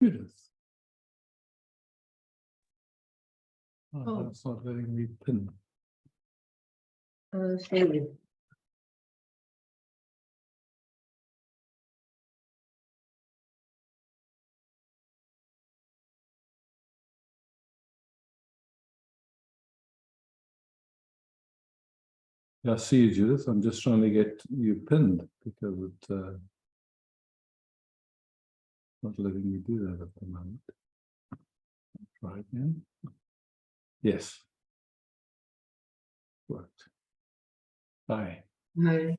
Judith. Oh. That's not letting me pin. Sorry. I see you, Judith. I'm just trying to get you pinned because it's not letting me do that at the moment. Try again. Yes. Worked. Hi. Hi.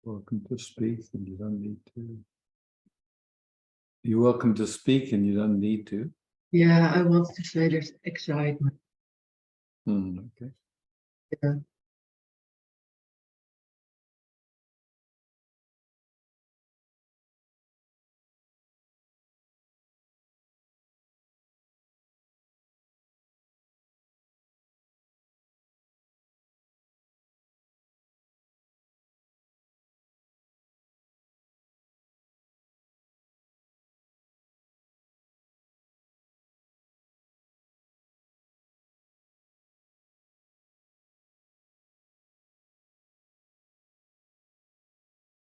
Welcome to speak, and you don't need to. You're welcome to speak, and you don't need to. Yeah, I want to say there's excitement. Okay. Yeah.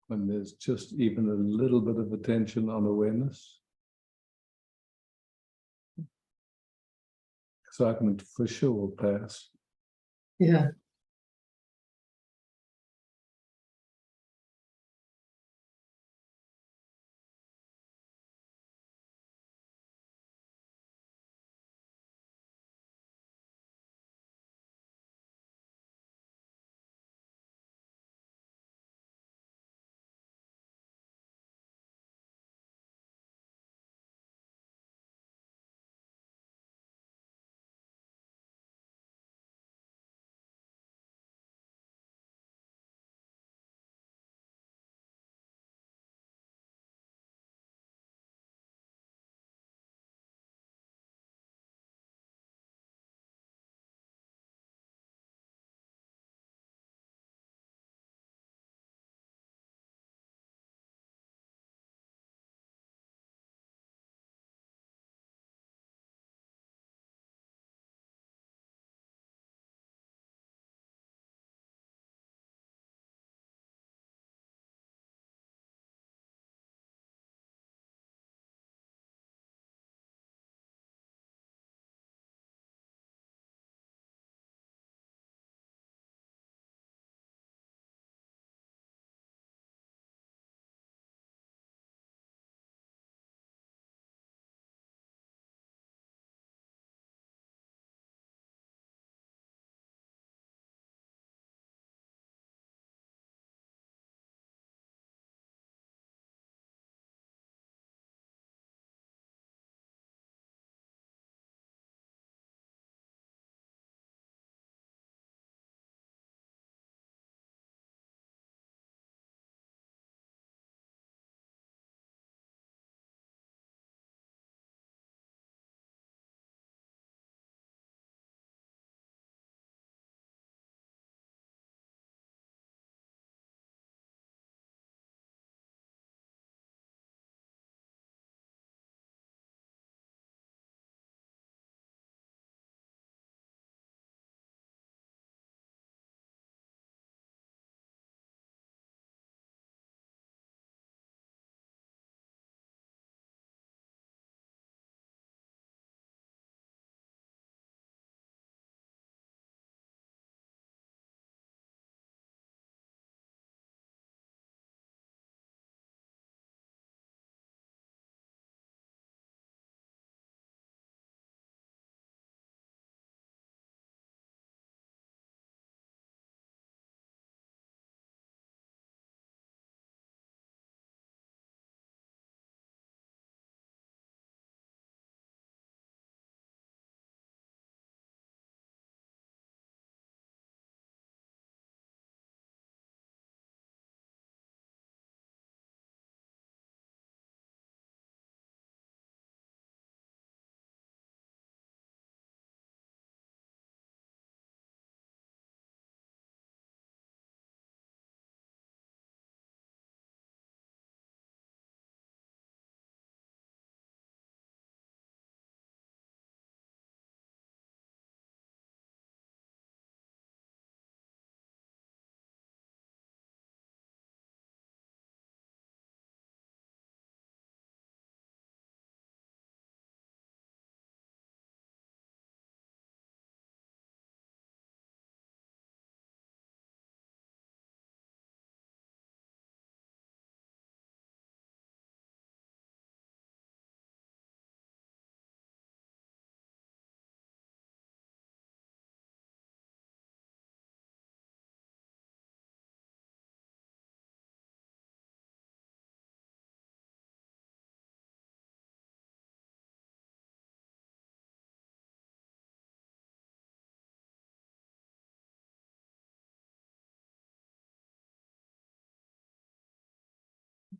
When there's just even a little bit of attention on awareness. Excitement for sure will pass. Yeah.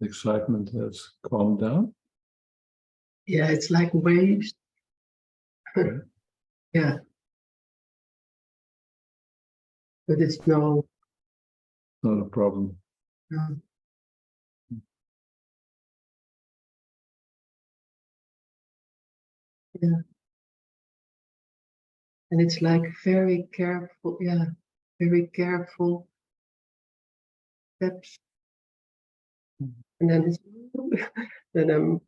excitement has calmed down. Yeah, it's like waves. Yeah. Yeah. But it's no, Not a problem. no. Yeah. And it's like very careful, yeah, very careful steps. And then it's, then I'm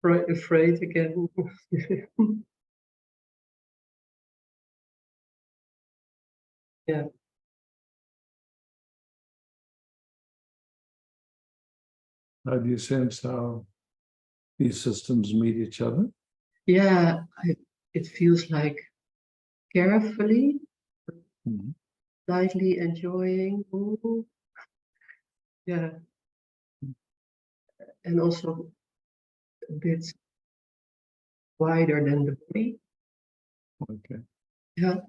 afraid again. Yeah. How do you sense how these systems meet each other? Yeah, it feels like carefully, Mhm. lightly enjoying. Ooh, yeah. And also a bit wider than the body. Okay. Yeah.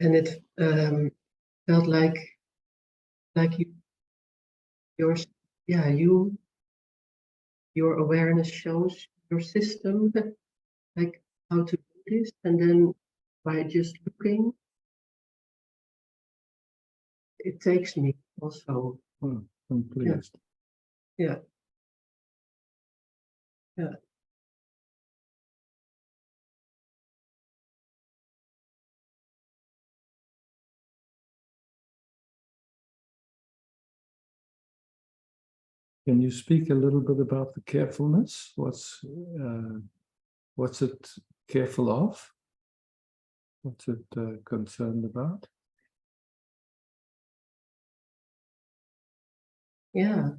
And it felt like you, your, yeah, your awareness shows your system, like how to do this, and then by just looking, it takes me also. Well, I'm Yeah, pleased. yeah, yeah. Can you speak a little bit about the carefulness? What's it careful of? What's it concerned about? Yeah,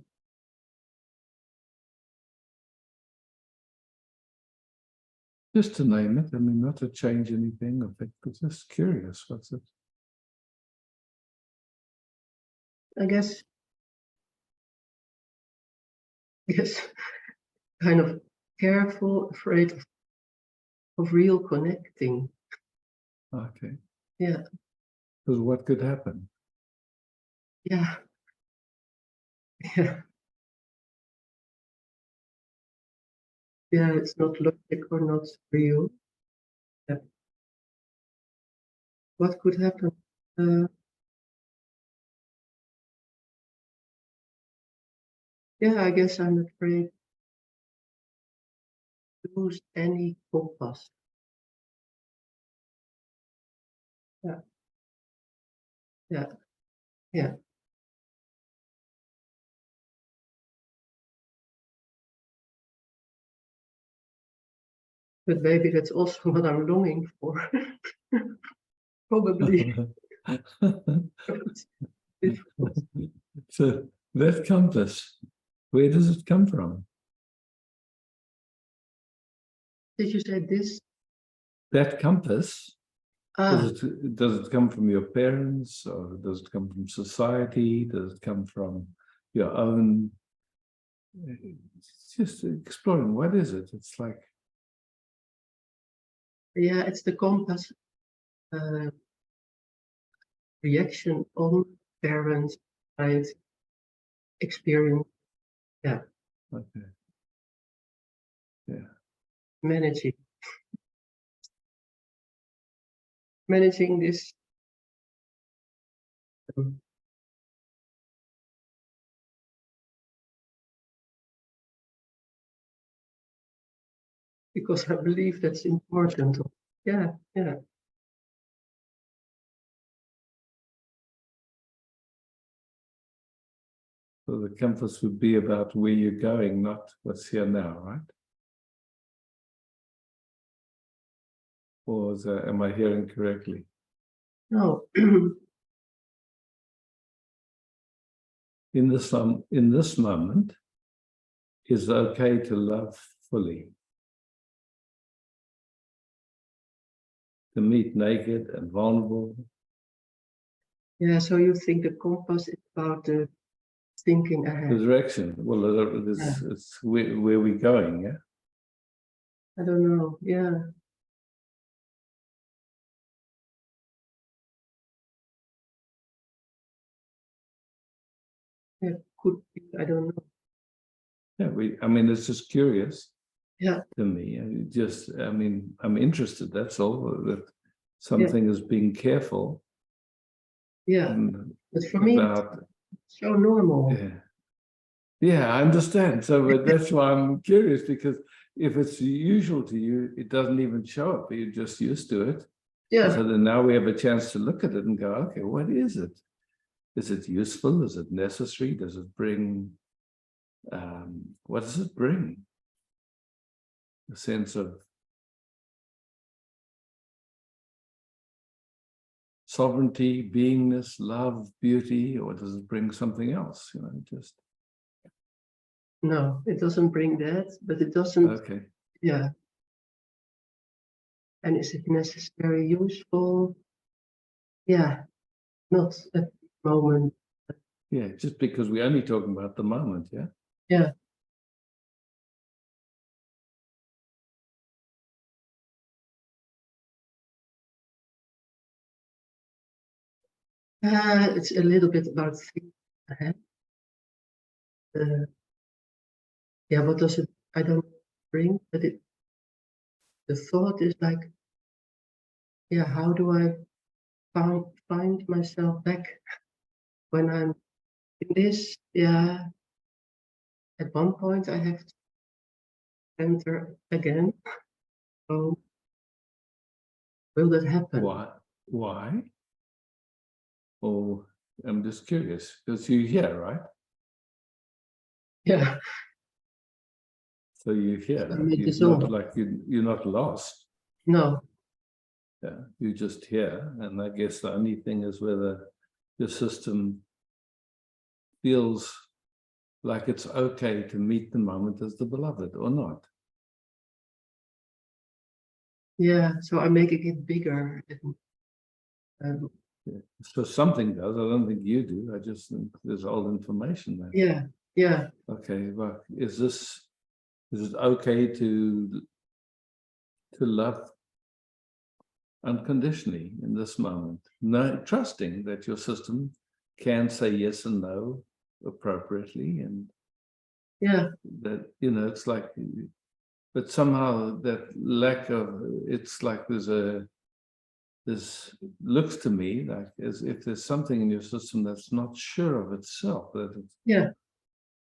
Just to name it. I mean, not to change anything. But just curious. What's it? I guess, yes, kind of careful, afraid of real connecting. Okay. Yeah, Because what could happen? yeah, yeah, yeah. It's not logic or not real. Yeah. What could happen? Uh, yeah, I guess I'm afraid to lose any compass. Yeah, yeah, yeah. But maybe that's also what I'm longing for. Probably. It's difficult. So that compass, where does it come from? Did you say this? That compass, Ah, does it come from your parents, or does it come from society? Does it come from your own? It's just exploring. What is it? It's like, yeah, it's the compass uh, reaction on parents' right experience. Yeah, okay, yeah. managing managing this. um, because I believe that's important. Yeah, yeah, So the compass would be about where you're going, not what's here now, right? Or am I hearing correctly? no, In this moment, is it okay to love fully, to meet naked and vulnerable? yeah. So you think the compass is about the thinking The ahead? direction. Well, Yeah, it's where we're going. Yeah. I don't know. Yeah, could be, I don't know. Yeah, I mean, it's just curious Yeah, to me. And I mean, I'm interested, that's all, that yeah, something is being careful yeah. and But for me, it's about, so normal. yeah. Yeah, I understand. So but that's why I'm curious, because if it's usual to you, it doesn't even show up. You're just used to it. Yeah, So then now we have a chance to look at it and go, okay, what is it? Is it useful? Is it necessary? Does it bring, what does it bring? A sense of sovereignty, beingness, love, beauty, or does it bring something else? You know, just, no, it doesn't bring that, but it doesn't, okay. yeah. And is it necessary, useful? Yeah, not at the moment. Yeah, just because we're only talking about the moment, yeah? Yeah. It's a little bit about thinking ahead. Yeah, what does it, I don't bring, but the thought is like, yeah, how do I find myself back when I'm in this? Yeah, at one point I have to enter again. So will that happen? Why? Why? Oh, I'm just curious, because you're here, right? Yeah, So you're here. it You're is not all. like you're not lost. No, Yeah, you're just here. And I guess the only thing is whether your system feels like it's okay to meet the moment as the beloved or not. yeah, so I'm making it bigger. And, Yeah. So something does. I don't think you do. I just think there's old information there. yeah, yeah, Okay, well, is it okay to love unconditionally in this moment, no, trusting that your system can say yes and no appropriately, and yeah, that, you know, it's like, but somehow that lack of, it's like this looks to me like as if there's something in your system that's not sure of itself, that it's, yeah,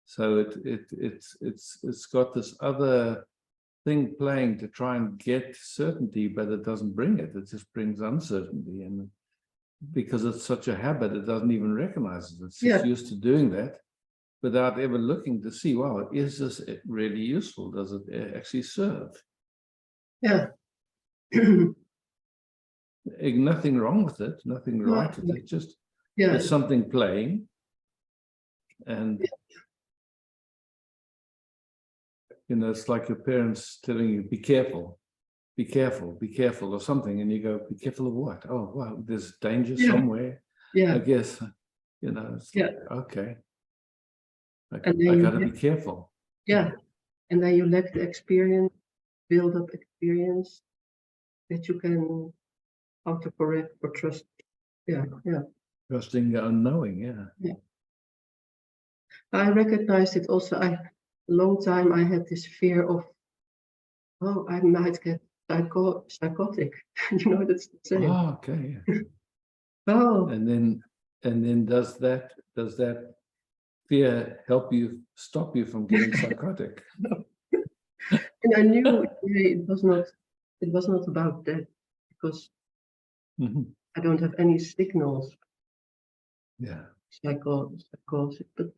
so it's got this other thing playing to try and get certainty, but it doesn't bring it. It just brings uncertainty, and because it's such a habit, it doesn't even recognize it. It's just yeah, used to doing that without ever looking to see, wow, is this really useful? Does it actually serve? yeah. Nothing wrong with it, nothing No, right with it, just yeah, there's something playing, and you know, it's like your parents telling you, be careful, be careful, be careful, or something, and you go, be careful of what? Oh, wow, there's danger yeah, somewhere. yeah, I guess, you know, it's yeah. like, okay, And I then got to be careful. yeah, and then you lack the experience, build up experience that you can autocorrect or trust. Yeah, yeah, Trusting your unknowing, yeah. yeah. I recognized it also. Long time I had this fear of, oh, I might get psychotic. You know, that's the same. Oh, okay. Oh, And then does that fear help you stop you from getting psychotic? and I knew it was not about that because Mhm. I don't have any signals Yeah. psychosis, but it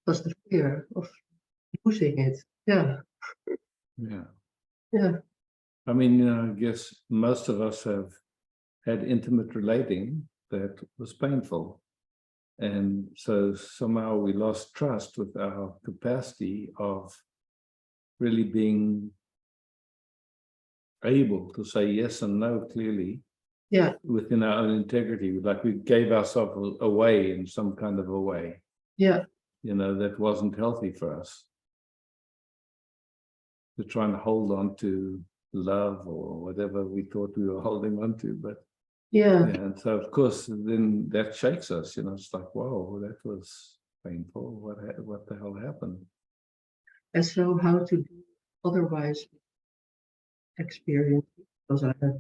was the fear of losing it. Yeah, Yeah. yeah, I mean, you know, I guess most of us have had intimate relating that was painful. And so somehow we lost trust with our capacity of really being able to say yes and no clearly yeah, within our own integrity. Like we gave ourselves away in some kind of a way, yeah, you know, that wasn't healthy for us. To try and hold on to love or whatever we thought we were holding on to. But yeah, yeah, and so of course then that shakes us, you know, it's like, whoa, that was painful. What the hell happened? And so how to do otherwise experience, because I have.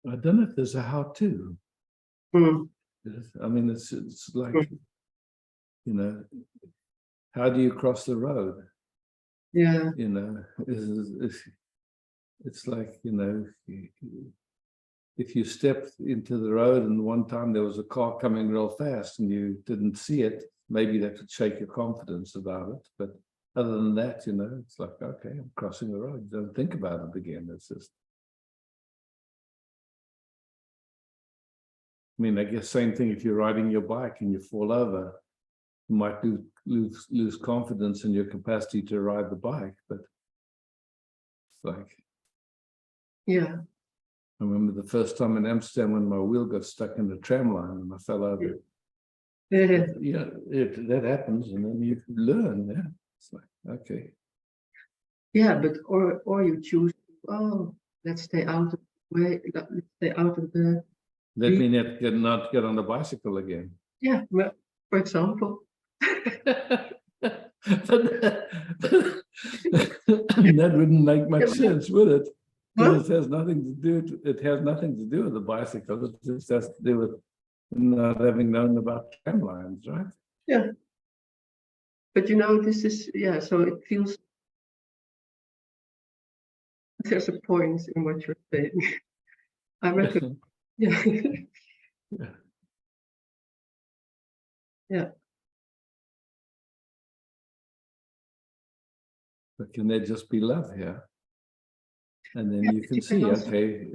I don't know if there's a how-to. I mean, it's like, you know, how do you cross the road? Yeah. You know, it's like, you know, if you stepped into the road and one time there was a car coming real fast and you didn't see it, maybe that would shake your confidence about it. But other than that, you know, it's like, okay, I'm crossing the road. Don't think about it again. It's just, I mean, I guess same thing if you're riding your bike and you fall over, you might lose confidence in your capacity to ride the bike, but it's like, yeah. I remember the first time in Amsterdam when my wheel got stuck in the tram line and I fell over. Yeah, that happens, and then you learn. Yeah, it's like, okay. Yeah, but or you choose. Oh, let's stay out of the way. Let's stay out of the. That means not get on the bicycle again. Yeah, well, for example. But that wouldn't make much sense, would it? Because it has nothing to do. It has nothing to do with the bicycle. It just has to do with not having known about tram lines, right? Yeah. But you know, this is, yeah, so it feels there's a point in what you're saying. I reckon. Yeah. Yeah. Yeah. But can there just be love here? And then Yeah, you can you can see, also. okay,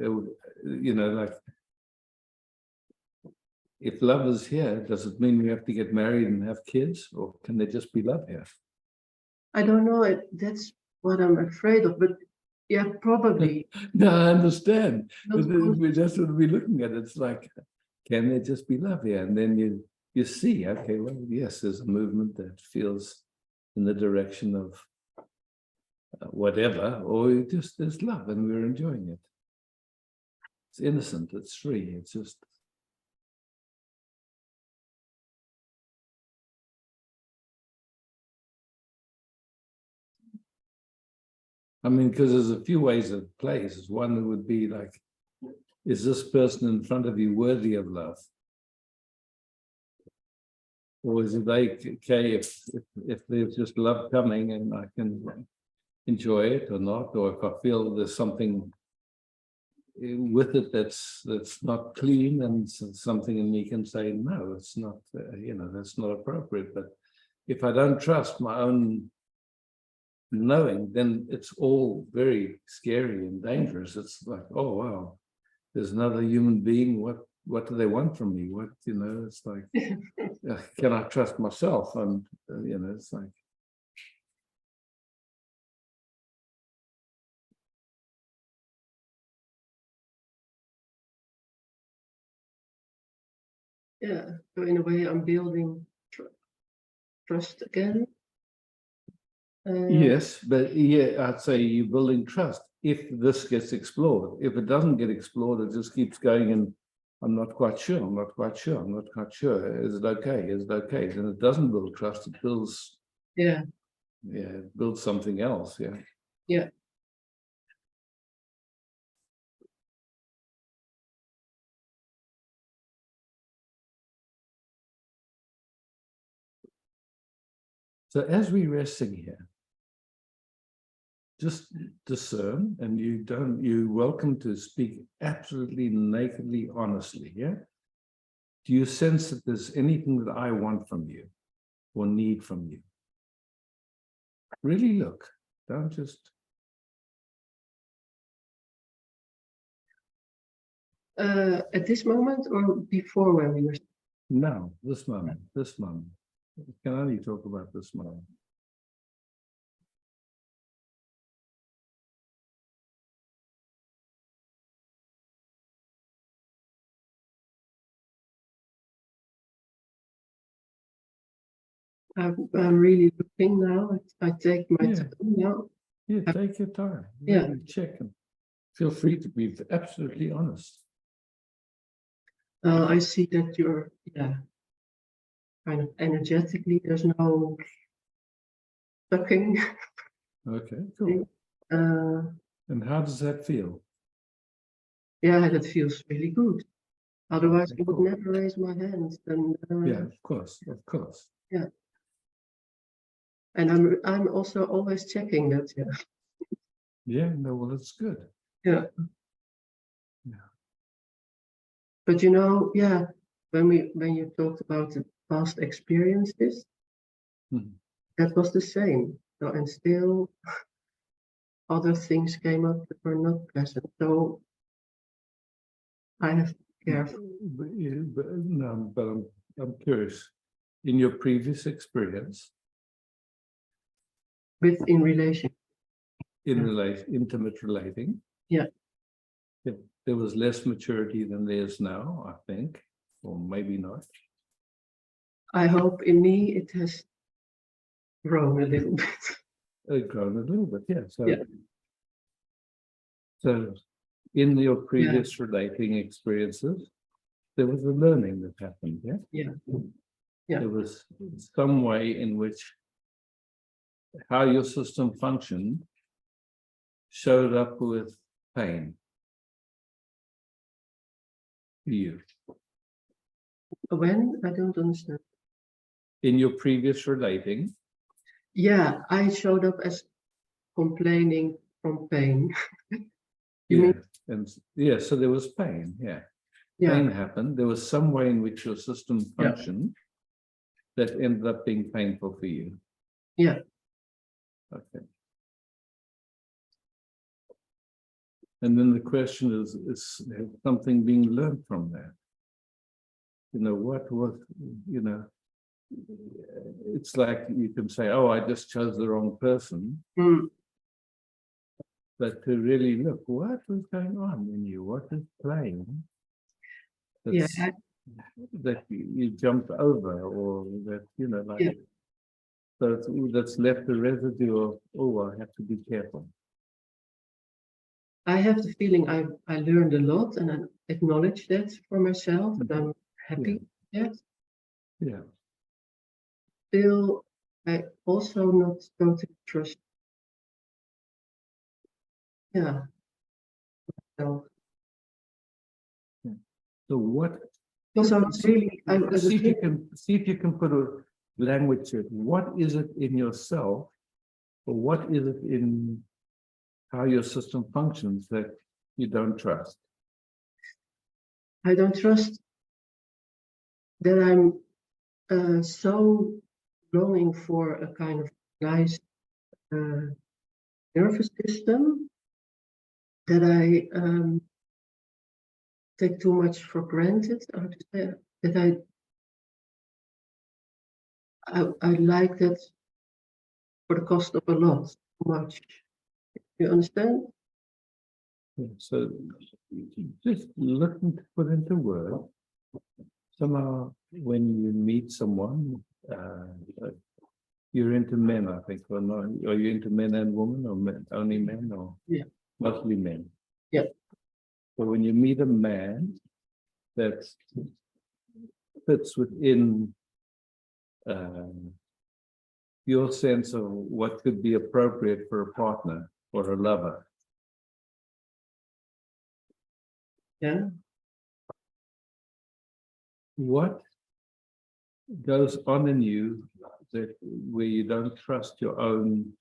you know, like, if love is here, does it mean we have to get married and have kids, or can there just be love here? I don't know. That's what I'm afraid of. But yeah, probably. No, I understand. Not That's what we're looking at. It's like, can there just be love here? And then you see, okay, well, yes, there's a movement that feels in the direction of whatever, or there's love and we're enjoying it. It's innocent, it's free, it's just. I mean, because there's a few ways it plays. One would be like, is this person in front of you worthy of love? Or is it okay if there's just love coming and I can enjoy it or not? Or if I feel there's something with it that's not clean, and something in me can say, no, it's not, you know, that's not appropriate. But if I don't trust my own knowing, then it's all very scary and dangerous. It's like, oh wow, there's another human being. What do they want from me? What, you know, it's like, can I trust myself? And you know, it's like, yeah. So in a way, I'm building trust again. yes, but yeah, I'd say you're building trust if this gets explored. If it doesn't get explored, it just keeps going and I'm not quite sure, I'm not quite sure, I'm not quite sure. Is it okay? Is it okay? And it doesn't build trust, it builds, Yeah. yeah, it builds something else, yeah. Yeah. So as we're resting here, just discern, and you're welcome to speak absolutely nakedly, honestly, yeah? Do you sense that there's anything that I want from you or need from you? Really look, don't just. At this moment or before when we were. No, this moment. We can only talk about this moment. I'm really looking now. I take my time now. Yeah, take your time. Yeah. Check and feel free to be absolutely honest. I see that you're, yeah, kind of energetically, there's no sucking. Okay, cool. Uh, And how does that feel? yeah, that feels really good. Otherwise, Okay, I would cool. never raise my hands. And Yeah, of course, of course. yeah, and I'm also always checking that. Yeah, Yeah, no, well, it's good. yeah. Yeah. But you know, yeah, when you talked about the past experiences, Mhm. that was the same. So, and still other things came up that were not pleasant. So I have to be careful But I'm curious. In your previous experience, with in relation. in intimate relating, Yeah, there was less maturity than there is now, I think, or maybe not. I hope in me it has grown a little bit. Grown a little bit, yeah. So, Yeah, so in your yeah, previous relating experiences, there was a learning that happened, yeah? yeah, yeah. There was some way in which how your system functioned showed up with pain for you. When? I don't understand. In your previous relating, Yeah, I showed up as complaining from pain. You yeah, mean? and yeah, so there was pain, yeah. Yeah, Pain happened. There was some way in which your system yeah, functioned that ended up being painful for you. yeah. Okay. And then the question is something being learned from that? You know, what was, you know, it's like you can say, oh, I just chose the wrong person. Mm, But to really look, what was going on in you? What is playing yeah, that's that you jumped over, or that, you know, like, yeah. so that's left a residue of, oh, I have to be careful. I have the feeling I learned a lot, and I acknowledge that for myself, and I'm Yeah, happy. Yes. yeah. Still, I also not totally trust. Yeah. So, Yeah. So what? because I was really, I Just was really, see if you can put a language to it. What is it in yourself, or what is it in how your system functions that you don't trust? I don't trust that I'm so longing for a kind of nice uh, nervous system that I take too much for granted. How to say it? That I like that for the cost of a lot too much. You understand? Yeah, so just looking to put into words, somehow when you meet someone, you're into men, I think, or not? Are you into men and women, or only men, or Yeah. mostly men? Yeah. So when you meet a man that fits within your sense of what could be appropriate for a partner or a lover, Yeah. what goes on in you that where you don't trust your own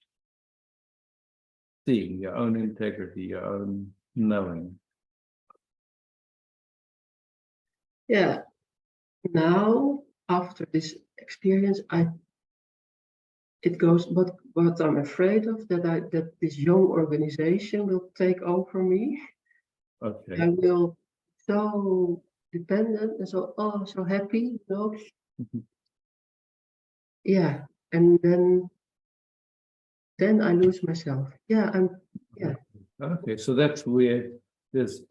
seeing, your own integrity, your own knowing? Yeah. Now, after this experience, it goes, what I'm afraid of, that this young organization will take over me. Okay. I will so dependent and so happy, you know. Mhm. Yeah. And then I lose myself. Yeah, yeah, Okay, so that's where there's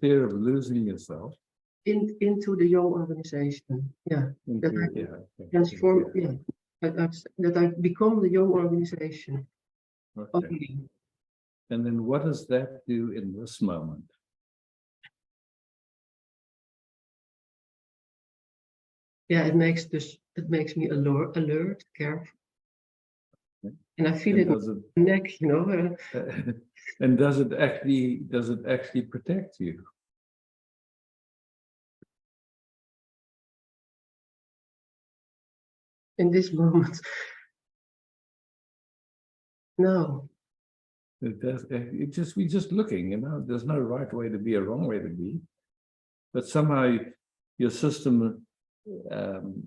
fear of losing yourself into the young organization. Yeah. That into, I yeah, okay, transform, yeah, yeah. That I become the young organization okay. only. And then what does that do in this moment? yeah, it makes me alert, careful, and I feel And it in does it my neck, you know. and does it actually protect you? In this moment, no. It does. We're just looking, you know. There's no right way to be, a wrong way to be, but somehow your system um,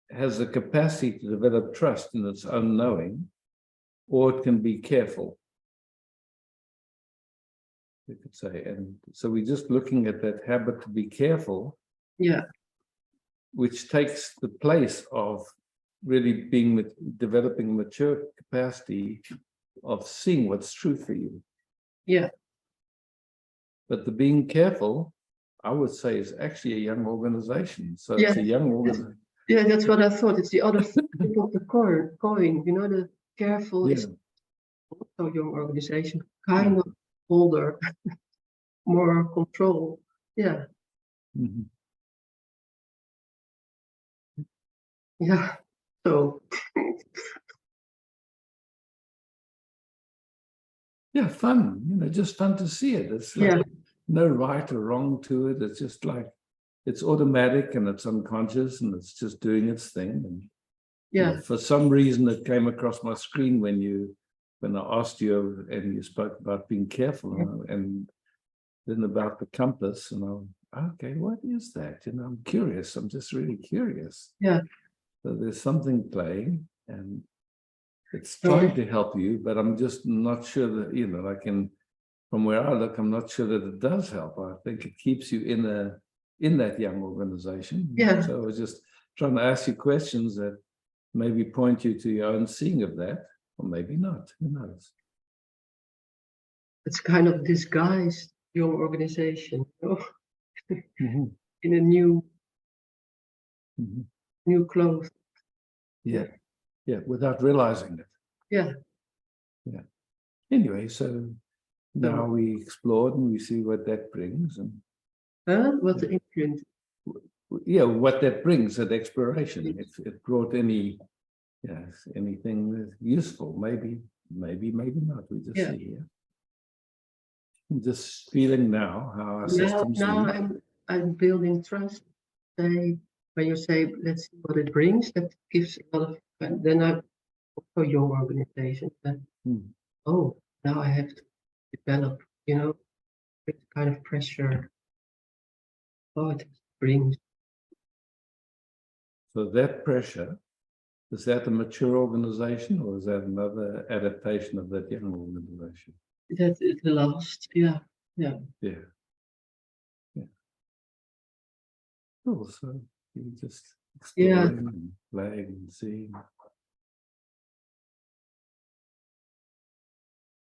has the capacity to develop trust in its own knowing, or it can be careful, you could say. And so we're just looking at that habit to be careful, Yeah, which takes the place of really developing mature capacity of seeing what's true for you. yeah, But the being careful, I would say, is actually a young organization. So yeah. it's a young organization. Yeah, that's what I thought. It's the other side of the coin. You know, the careful Yeah. is also young organization, kind of older, more control. Yeah, Mhm. yeah. So Yeah, fun, you know, just fun to see it. It's like yeah, no right or wrong to it. It's just like it's automatic and it's unconscious and it's just doing its thing. And you know, yeah, for some reason it came across my screen when I asked you and you spoke about being careful and then about the compass, and okay, what is that? You know, I'm curious. I'm just really curious. yeah. So there's something playing and it's So trying to help you, but I'm just not sure that, you know, from where I look, I'm not sure that it does help. I think it keeps you in that young organization. yeah, So I was just trying to ask you questions that maybe point you to your own seeing of that, or maybe not. Who knows? it's kind of disguised young organization, you know, Mhm, in a mhm. new clothes. Yeah, Yeah, yeah, without realizing it. yeah. Yeah. Anyway, so now So, we explored and we see what that brings, and what yeah, the imprint? yeah, what that brings at exploration. If it brought yes, anything useful, maybe not. We just Yeah. see here. I'm just feeling now how our Now, systems now meet. I'm building trust. Say when you say let's see what it brings, that gives a lot of. And then I for your organization. Then Hmm. oh, now I have to develop. You know, this kind of pressure. Oh, it brings. So that pressure, is that a mature organization or is that another adaptation of that young organization? That is the last. Yeah, yeah, Yeah, yeah. Cool. So you just yeah. exploring and playing and seeing.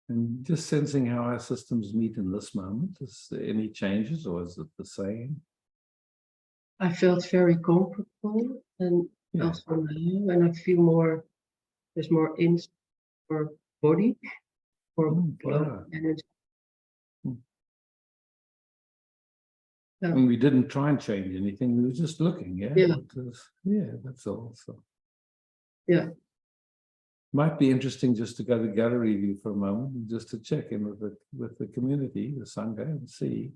And just sensing how our systems meet in this moment. Is there any changes or is it the same? I felt very comfortable, and Yeah. also now, and I feel more. There's more in for body, for flow Wow. energy. Mm. Yeah, And we didn't try and change anything. We were just looking. Yeah. yeah, Yeah, that's all. So yeah. might be interesting just to go to gallery view for a moment and just to check in with the community, the Sangha, and see,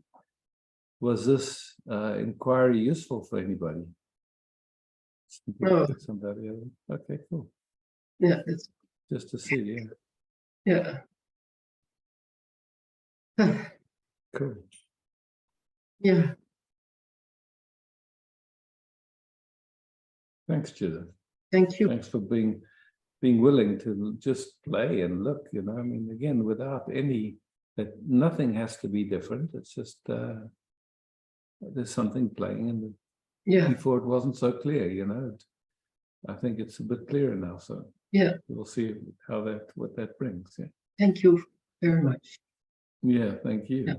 was this inquiry useful for anybody? Oh, Somebody else? Okay, cool. yeah. It's Just to see, yeah. yeah. Cool. Yeah. Thanks, Judith. Thank you. Thanks for being willing to just play and look, you know. I mean, again, without that nothing has to be different. It's just there's something playing, and Yeah. before it wasn't so clear, you know. I think it's a bit clearer now, so Yeah. we'll see what that brings. Yeah. Thank you very much. Yeah, thank you. Yeah.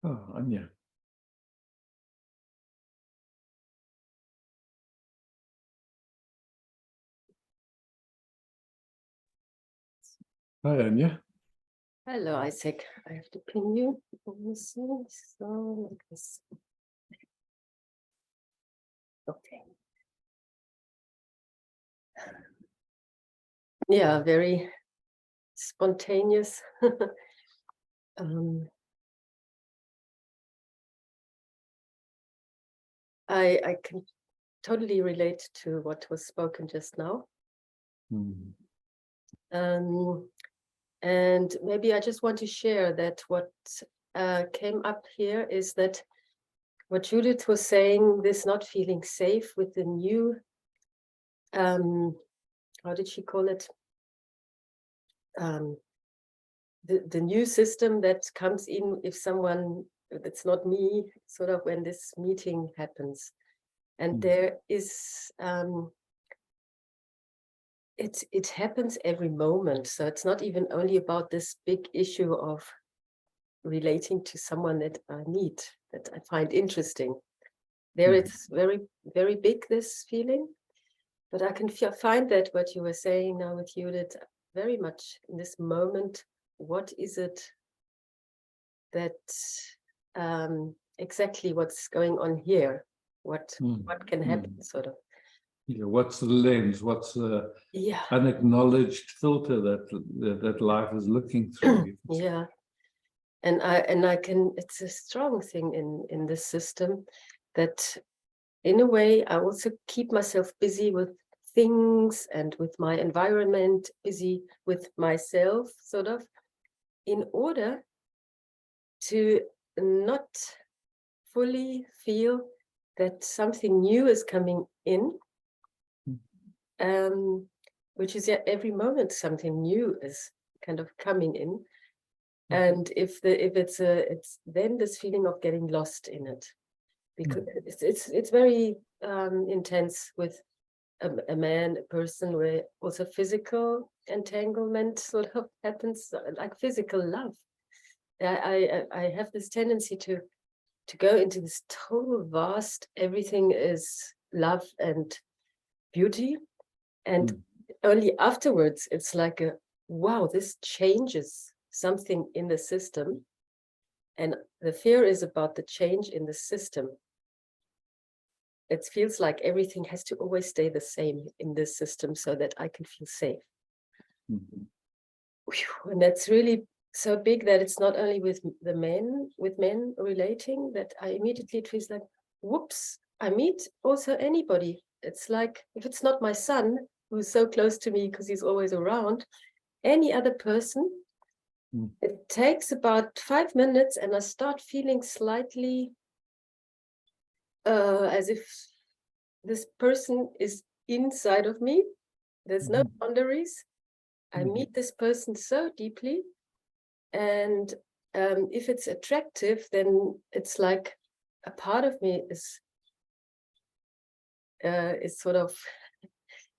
Oh, Anya. Hi, Anya. Hello, Isaac. I have to pin you. So like this. Okay. Yeah, very spontaneous. I can totally relate to what was spoken just now. Mm. And maybe I just want to share that what came up here is that what Judith was saying, this not feeling safe with the new, how did she call it? The new system that comes in if someone that's not me, sort of when this meeting happens. And there is, it happens every moment. So it's not even only about this big issue of relating to someone that I meet, that I find interesting. There it's very, very big, this feeling. But I can find that what you were saying now with Judith, very much in this moment, what is it that exactly what's going on here? What can happen, sort of? Yeah, what's the lens? What's the unacknowledged filter that life is looking through? Yeah, and I can. It's a strong thing in this system that, in a way, I also keep myself busy with things and with my environment, busy with myself, sort of, in order to not fully feel that something new is coming in, which is every moment something new is kind of coming in. And if it's then this feeling of getting lost in it, because it's very intense with a man, a person, where also physical entanglement sort of happens, like physical love. I have this tendency to go into this total vast, everything is love and beauty. And only afterwards, it's like a, wow, this changes something in the system. And the fear is about the change in the system. It feels like everything has to always stay the same in this system so that I can feel safe. And that's really so big that it's not only with men relating, that I immediately it feels like, whoops, I meet also anybody. It's like, if it's not my son, who's so close to me because he's always around, any other person, it takes about 5 minutes and I start feeling slightly as if this person is inside of me. There's no boundaries. I meet this person so deeply. And if it's attractive, then it's like a part of me is sort of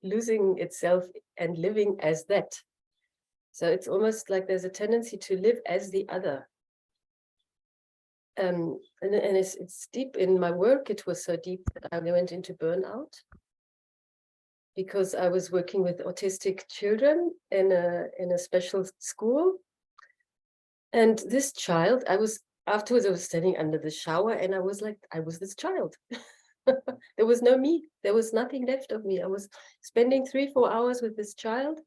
losing itself and living as that. So it's almost like there's a tendency to live as the other. And it's deep in my work. It was so deep that I went into burnout because I was working with autistic children in a special school. And this child, afterwards I was standing under the shower and I was like, I was this child. There was no me. There was nothing left of me. I was spending 3-4 hours with this child.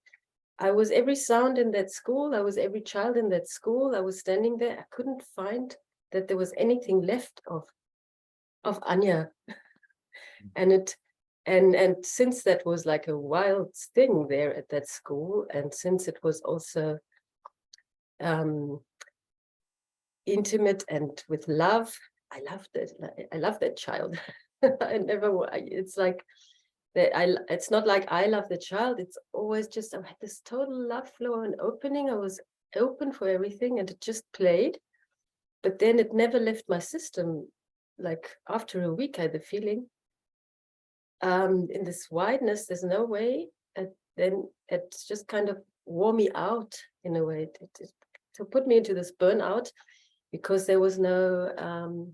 I was every sound in that school. I was every child in that school. I was standing there. I couldn't find that there was anything left of Anya. And since that was like a wild thing there at that school, and since it was also intimate and with love, I loved it. I love that child. It's like that. It's not like I love the child. It's always just, I had this total love flow and opening. I was open for everything and it just played. But then it never left my system. Like after a week, I had the feeling in this wideness, there's no way. Then it just kind of wore me out in a way. To put me into this burnout. because there was no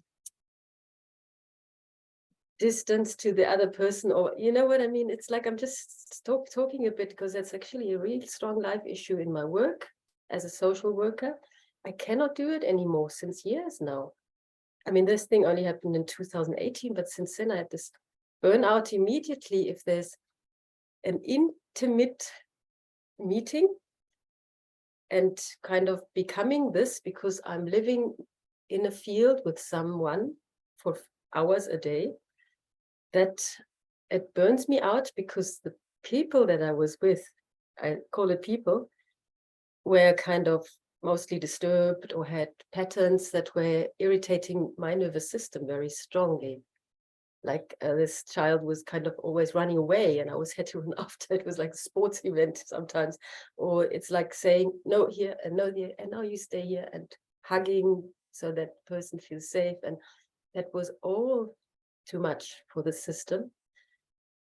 distance to the other person, or you know what I mean? It's like I'm just talking a bit because that's actually a real strong life issue in my work as a social worker. I cannot do it anymore since years now. I mean, this thing only happened in 2018, but since then I had this burnout immediately if there's an intimate meeting and kind of becoming this, because I'm living in a field with someone for hours a day, that it burns me out, because the people that I was with, I call it people, were kind of mostly disturbed or had patterns that were irritating my nervous system very strongly. Like this child was kind of always running away and I always had to run after. It was like a sports event sometimes. Or it's like saying, no here and no there, and now you stay here, and hugging so that person feels safe. And that was all too much for the system.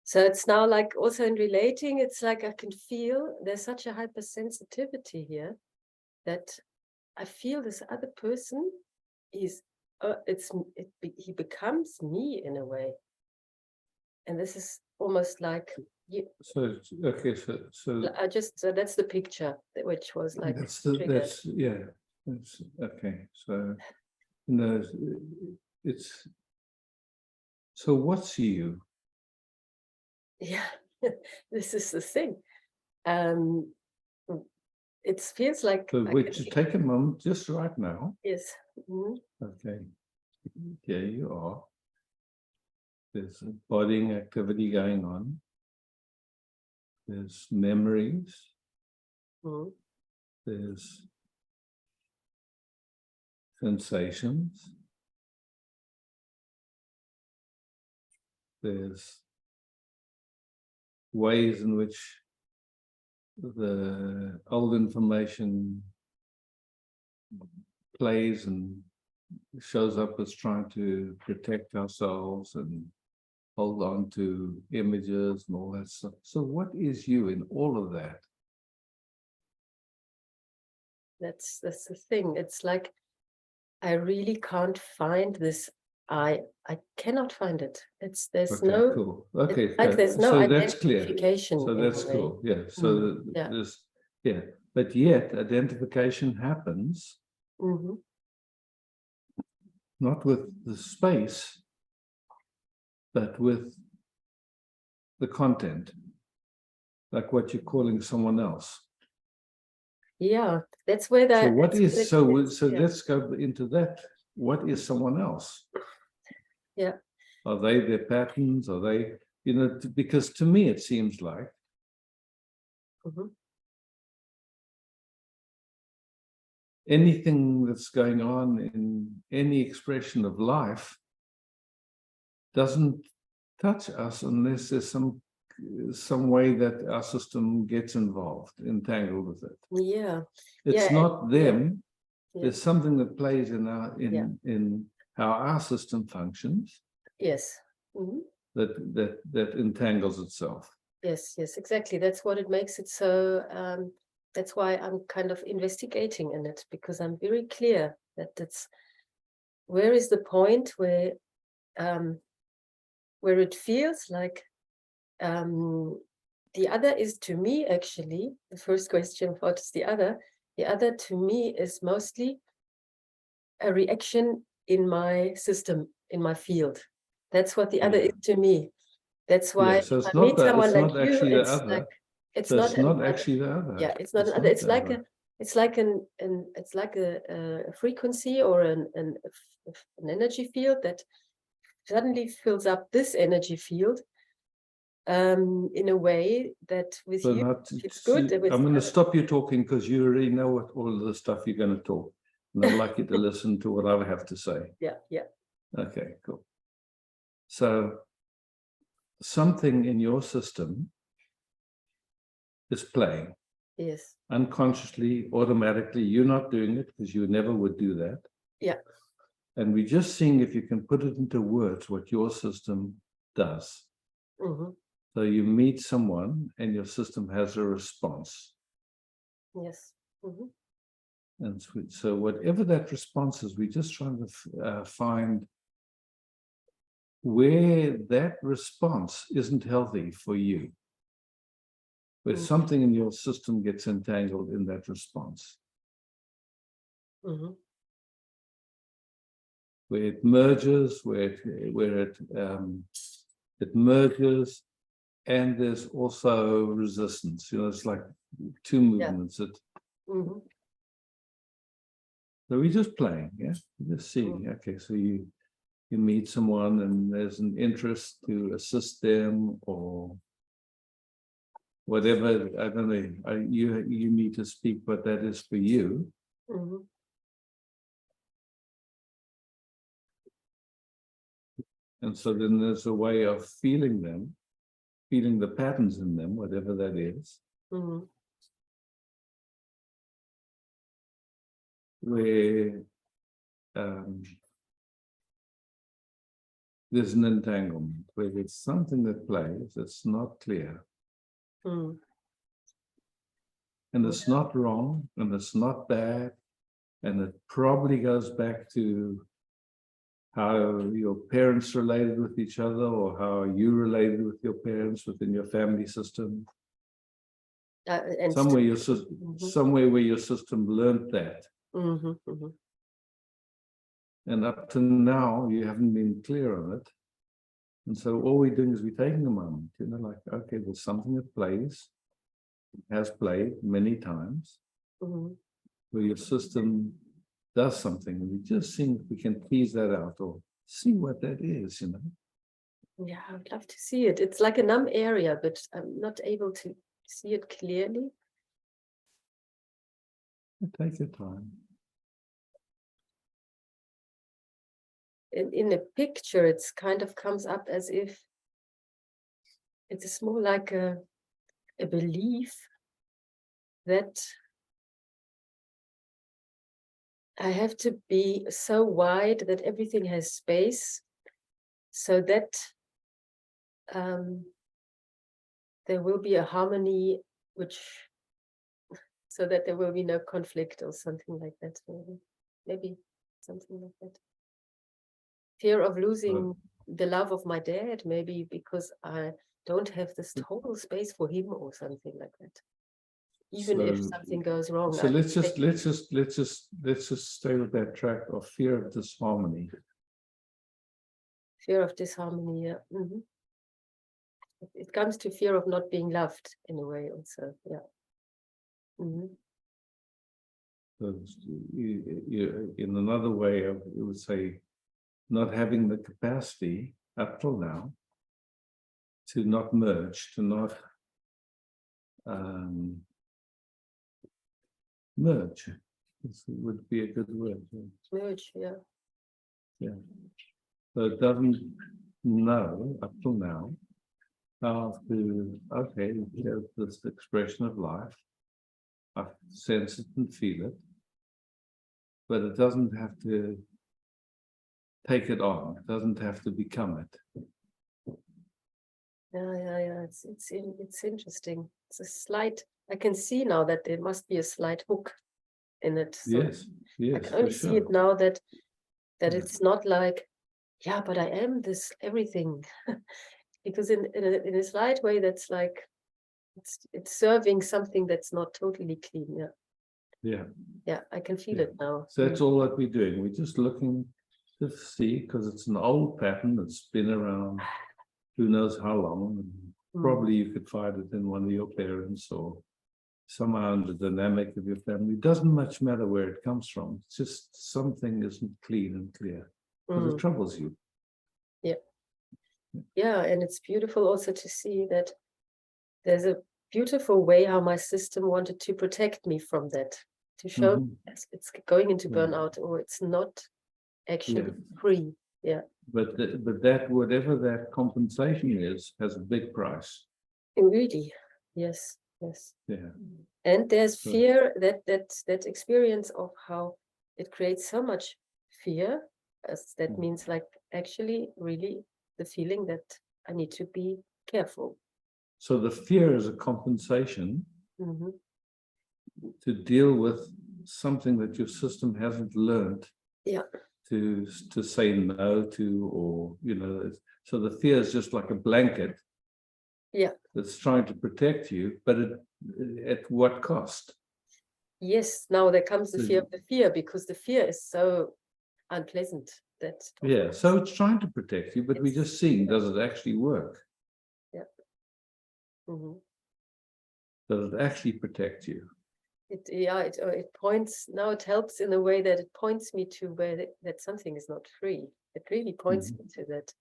So it's now like also in relating, it's like I can feel there's such a hypersensitivity here that I feel this other person is, he becomes me in a way. And this is almost like you. So okay, so So that's the picture, which was like that's okay. So it's so what's you? Yeah, this is the thing. It feels like. So which take a moment, just right now. Yes. Mm-hmm. Okay, here you are. There's embodying activity going on. There's memories. Mm-hmm. There's sensations. There's ways in which the old information plays and shows up as trying to protect ourselves and hold on to images and all that stuff. So what is you in all of that? That's the thing. It's like I really can't find this. I cannot find it. There's okay, no cool. Okay, like there's no so that's clear. identification. So that's cool. Yeah. So yeah. there's but yet identification happens not with the space, but with the content, like what you're calling someone else. Yeah, that's where that. So what is so let's go into that. What is someone else? Yeah. Are they their patterns? Are they, because to me it seems like anything that's going on in any expression of life doesn't touch us unless there's some way that our system gets involved, entangled with it. Yeah. It's not them. Yeah. There's something that plays in how our system functions. Yes. That entangles itself. Yes, exactly. That's what it makes it so. That's why I'm kind of investigating in it, because I'm very clear that it's where is the point where it feels like the other is to me actually the first question. What is the other? The other to me is mostly a reaction in my system, in my field. That's what the other is to me. That's why so it's I meet someone like you, actually the it's other. Like it's so not it's not actually the other. Yeah, it's not another. It's like a frequency or an energy field that suddenly fills up this energy field in a way that with so you it's good. I'm going to stop you talking because you already know what all of the stuff you're going to talk, and I'd like you to listen to what I have to say. Yeah. Okay, cool. So something in your system is playing. Yes. Unconsciously, automatically. You're not doing it because you never would do that. Yeah. And we're just seeing if you can put it into words what your system does. So you meet someone and your system has a response. Yes. and sweet. So whatever that response is, we're just trying to find where that response isn't healthy for you, where something in your system gets entangled in that response, where it merges, where it merges, and there's also resistance. You know, it's like two movements. So we're just playing, yeah, we're just seeing. Okay, so you meet someone and there's an interest to assist them or whatever. I don't know. You need to speak what that is for you. And so then there's a way of feeling them, feeling the patterns in them, whatever that is, where there's an entanglement, where there's something that plays that's not clear. And it's not wrong, and it's not bad, and it probably goes back to how your parents related with each other, or how you related with your parents within your family system. And somewhere where your system learned that. And up to now, you haven't been clear on it. And so all we're doing is we're taking a moment, you know, like, okay, there's something that plays, has played many times, where your system does something, and we just see if we can tease that out or see what that is, you know. Yeah, I would love to see it. It's like a numb area, but I'm not able to see it clearly. Take your time. In a picture, it's kind of comes up as if it's more like a belief that I have to be so wide that everything has space, so that there will be a harmony, so that there will be no conflict or something like that. Maybe something like that. Fear of losing the love of my dad, maybe because I don't have this total space for him or something like that. Even if something goes wrong. So let's just stay with that track of fear of disharmony. Fear of disharmony, yeah. It comes to fear of not being loved in a way also, yeah. So in another way, I would say, not having the capacity up till now to not merge, to not merge. This would be a good word. Merge, yeah. Yeah. So it doesn't know up till now how to, okay, here's this expression of life. I sense it and feel it, but it doesn't have to take it on. It doesn't have to become it. Yeah. It's interesting. It's a slight. I can see now that there must be a slight hook in it. So Yes. I can only see it now that it's not like, yeah, but I am this everything, because in a slight way that's like it's serving something that's not totally clean. Yeah, I can feel it now. So that's all that we're doing. We're just looking to see, because it's an old pattern that's been around who knows how long, and probably you could find it in one of your parents or somehow in the dynamic of your family. It doesn't much matter where it comes from. It's just something isn't clean and clear, because it troubles you. Yeah, and it's beautiful also to see that there's a beautiful way how my system wanted to protect me from that, to show it's going into burnout, or it's not actually free. Yeah. But that, whatever that compensation is, has a big price. Really, yes. Yeah. And there's fear, that experience of how it creates so much fear, as that means like actually really the feeling that I need to be careful. So the fear is a compensation to deal with something that your system hasn't learned Yeah. to say no to, or so the fear is just like a blanket. Yeah. That's trying to protect you, but at what cost? Yes, now there comes the fear of the fear, because the fear is so unpleasant that. Yeah, so it's trying to protect you, but we're just seeing, does it actually work? Yeah. Mm-hmm. Does it actually protect you? It points, now it helps in a way that it points me to where that something is not free. It really points me to that.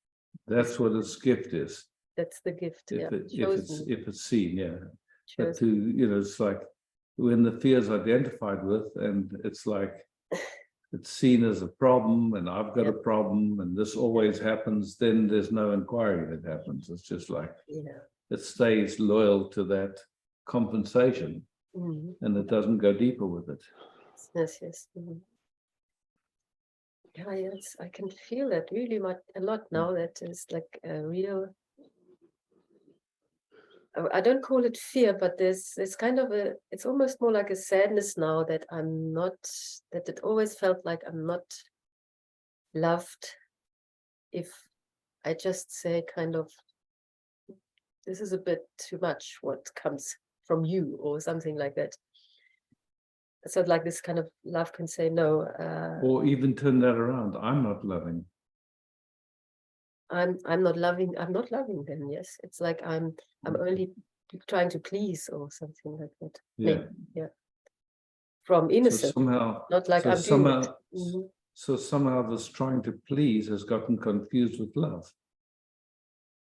That's what its gift is. That's the gift. If it's seen, yeah. But it's like when the fear is identified with, and it's like it's seen as a problem, and I've got a problem, and this always happens, then there's no inquiry that happens. It's just like it stays loyal to that compensation, and it doesn't go deeper with it. Yes. Yeah, yes, I can feel that really a lot now. That is like a real, I don't call it fear, but there's kind of it's almost more like a sadness now that I'm not, that it always felt like I'm not loved if I just say kind of, this is a bit too much what comes from you, or something like that. So like this kind of love can say no. Or even turn that around. I'm not loving. I'm not loving them. Yes, it's like I'm only trying to please, or something like that. Yeah. Maybe, yeah. From innocence, so somehow, not like so I'm somehow, doing it. So somehow this trying to please has gotten confused with love.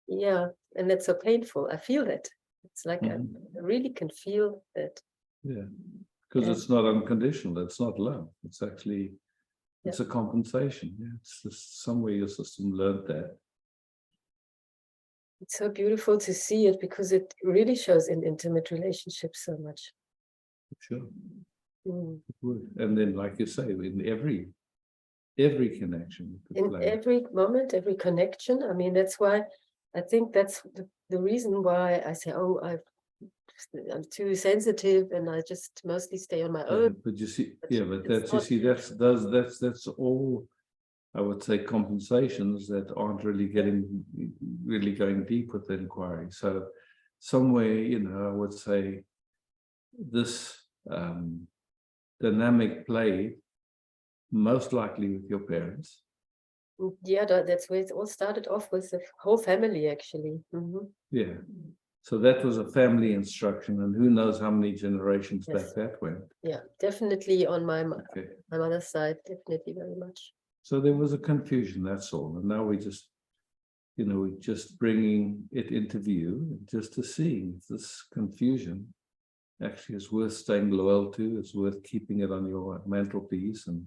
Yeah, and that's so painful. I feel that. It's like I really can feel that. Yeah, because it's not unconditional. It's not love. It's actually, it's a compensation. Yeah, it's just somewhere your system learned that. It's so beautiful to see it, because it really shows in intimate relationships so much. Sure. It would. And then, like you say, in every connection, in every moment, every connection. I mean, that's why I think that's the reason why I say, oh, I'm too sensitive, and I just mostly stay on my own. But you see, that's all, I would say, compensations that aren't really going deep with the inquiry. So somewhere, I would say this dynamic play most likely with your parents. Yeah, that's where it all started off, with the whole family, actually. Yeah. So that was a family instruction, and who knows how many generations that went. Yeah, definitely on my mother's side, definitely very much. So there was a confusion, that's all. And now we just, we're just bringing it into view, just to see if this confusion actually is worth staying loyal to, it's worth keeping it on your mantelpiece. And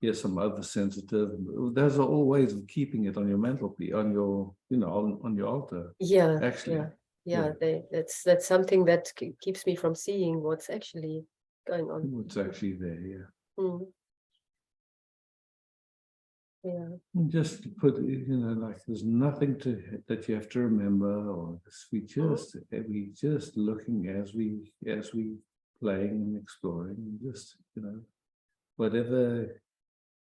here's some other sensitive. Those are all ways of keeping it on your mantelpiece, on your, on your altar. Yeah, actually. Yeah. That's something that keeps me from seeing what's actually going on. What's actually there, yeah. Yeah. And just to put, like there's nothing that you have to remember, or we just looking as we playing and exploring, and just whatever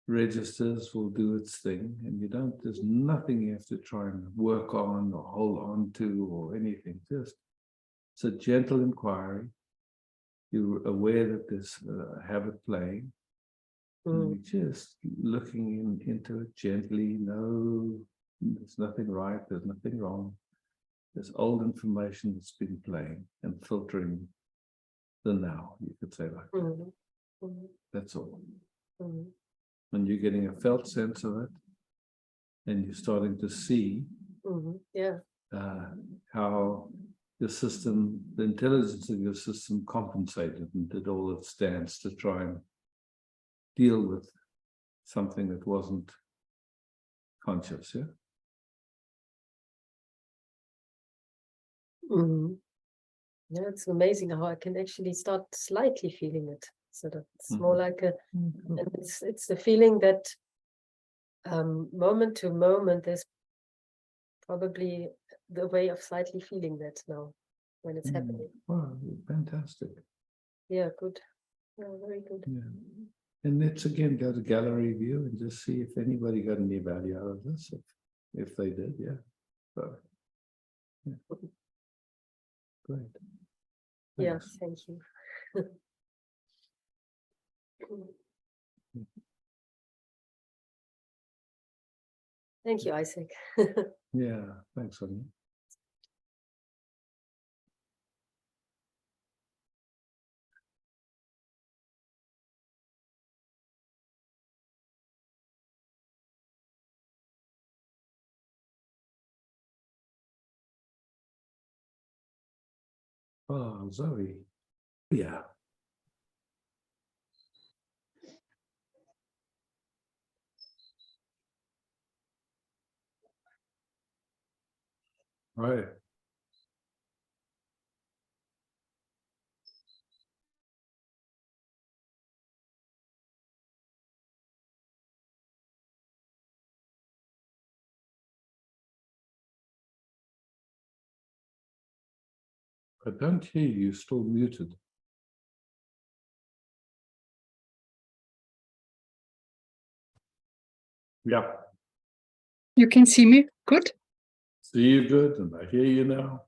registers will do its thing, and there's nothing you have to try and work on or hold on to or anything. Just it's a gentle inquiry. You're aware that there's a habit playing. And you're just looking into it gently. No, there's nothing right, there's nothing wrong. There's old information that's been playing and filtering the now, you could say like that. That's all. And you're getting a felt sense of it, and you're starting to see how the system, the intelligence of your system compensated and did all it stands to try and deal with something that wasn't conscious. Yeah. Yeah, it's amazing how I can actually start slightly feeling it. So it's more like and it's the feeling that moment to moment, there's probably the way of slightly feeling that now when it's happening. Wow, fantastic. Yeah, good. Oh, very good. Yeah. And let's again go to gallery view and just see if anybody got any value out of this. If they did, yeah. So, yeah. Great. Yeah, Thanks. thank you. Thank you, Isaac. Yeah, thanks, Sonia. Oh, Zoe. Yeah. Right. I don't hear you, still muted. Yeah. You can see me good? See you good, and I hear you now.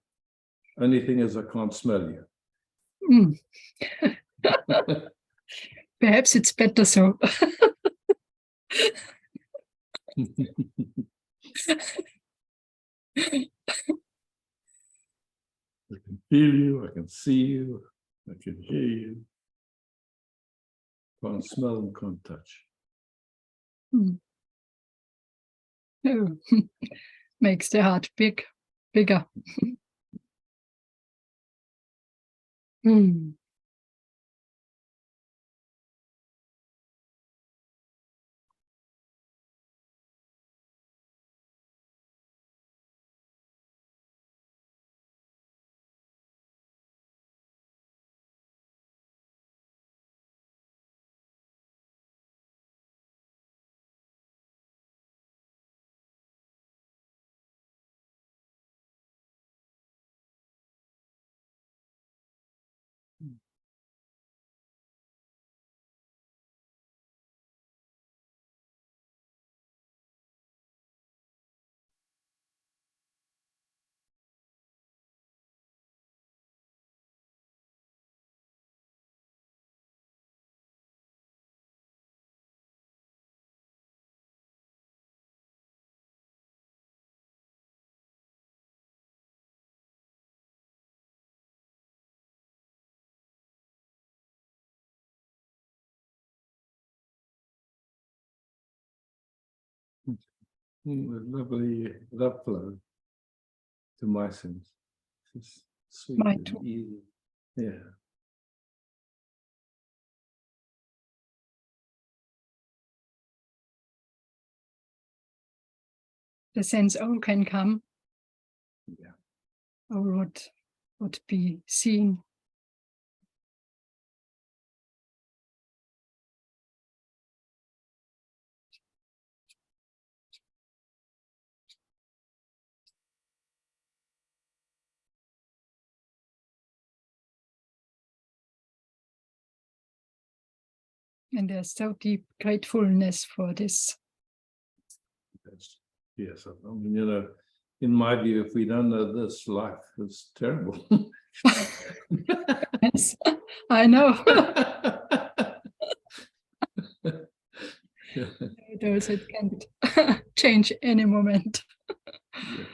Only thing is I can't smell you. Mm, perhaps it's better so. I can feel you, I can see you, I can hear you. Can't smell and can't touch. Mm. Oh, makes the heart bigger. Mm. Lovely love flow to my sense. It's sweet Mine and too. easy. Yeah. The sense all can come. Yeah. Or would be seen. And there's so deep gratefulness for this. That's, yes, I mean, you know, in my view, if we don't know this, life is terrible. Yes, I know. Yeah. Those it can change any moment. Yeah.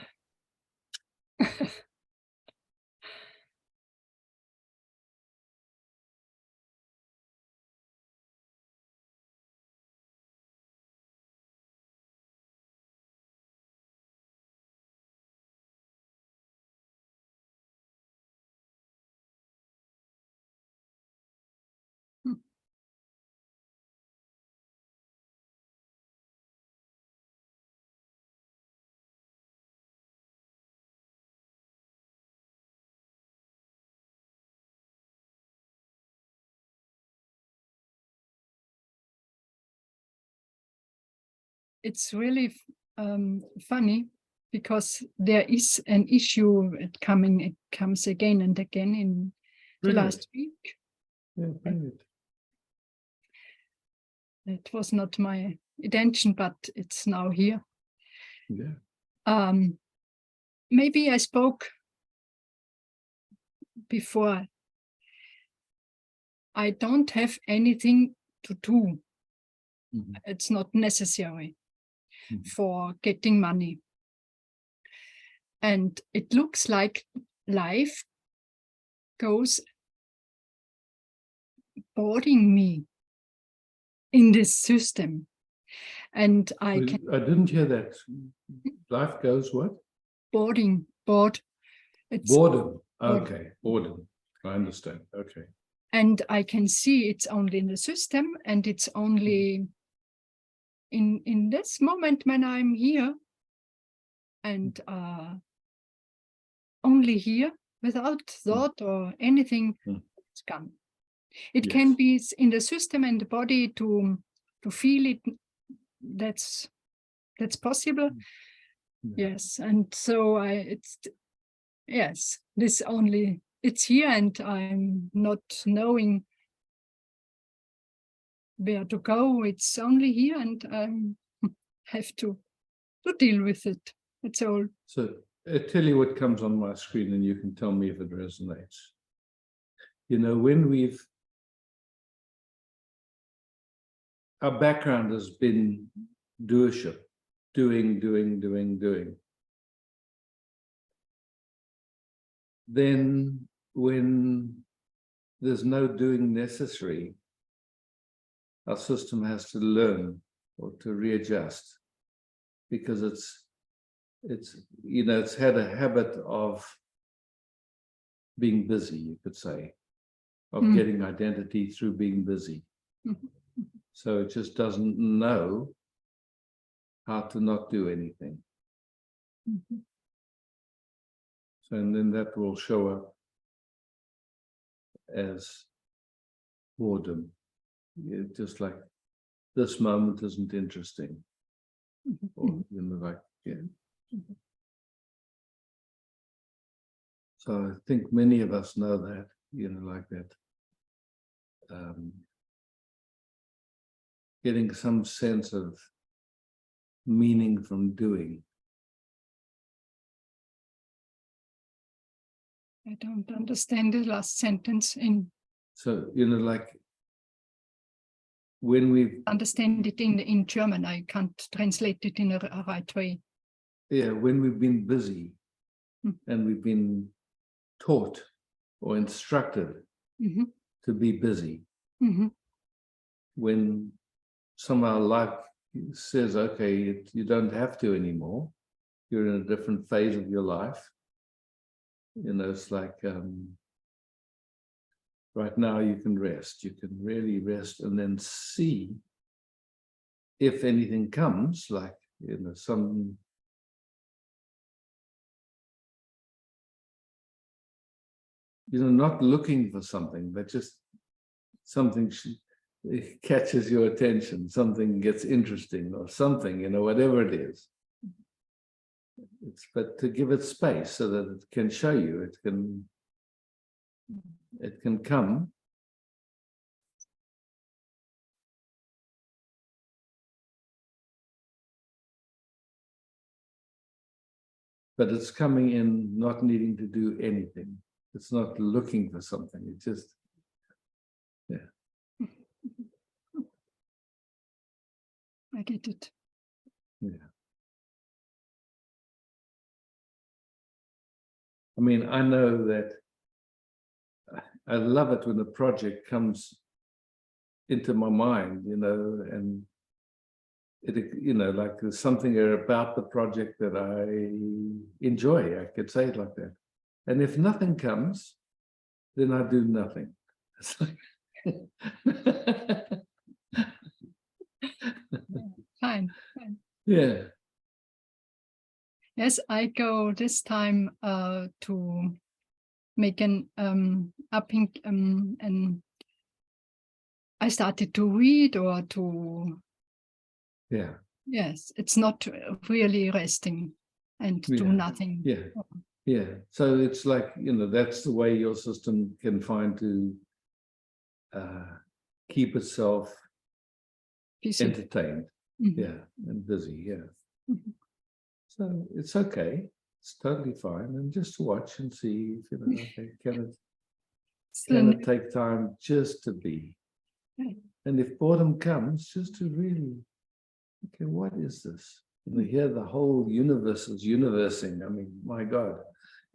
It's really funny because there is an issue it comes again and again in the Really? last week. Yeah, brilliant. it was not my intention, but it's now here. Yeah. Maybe I spoke before. I don't have anything to do. Mhm. It's not necessary Mhm. for getting money. And it looks like life goes boarding me in this system. And I Well, can I didn't hear that. Life goes what? board. It's Boredom. bored. Okay, boredom. I understand. Okay. And I can see it's only in the system, and it's only in this moment when I'm here, and only here, without thought or anything. Mm. It's gone. It Yes. can be in the system and the body to feel it. That's possible. Yeah. Yes, and so this only, it's here, and I'm not knowing where to go. It's only here, and I have to deal with it. That's all. So I'll tell you what comes on my screen and you can tell me if it resonates. You know, when our background has been doership, doing. Then when there's no doing necessary, our system has to learn or to readjust, because it's it's had a habit of being busy, you could say, of getting identity through being busy. So it just doesn't know how to not do anything. So, and then that will show up as boredom. Just like, this moment isn't interesting. Or, like, yeah. So I think many of us know that, like that. Getting some sense of meaning from doing. I don't understand the last sentence. So, like, when we understand it in German, I can't translate it in a right way. Yeah, when we've been busy and we've been taught or instructed to be busy, when somehow life says, okay, you don't have to anymore, you're in a different phase of your life. It's like, right now you can rest, you can really rest, and then see if anything comes, like, some not looking for something, but just something it catches your attention, something gets interesting or something, whatever it is. But to give it space so that it can show you, it can come. But it's coming in not needing to do anything. It's not looking for something. It's just, yeah. I get it. Yeah. I mean, I know that I love it when a project comes into my mind, and it, like, there's something about the project that I enjoy. I could say it like that. And if nothing comes, then I do nothing. It's like Fine. yeah. Yes, I go this time to make an upping, and I started to read or to. Yeah. Yes, it's not really resting and do nothing. Yeah. Yeah. So it's like, that's the way your system can find to keep itself Peaceful. entertained, Mhm. yeah, and busy, yeah. Mhm. So it's okay. It's totally fine, and just watch and see if okay, can it take time just to be? Yeah. And if boredom comes, just to really, okay, what is this? Here the whole universe is universing. I mean, my God,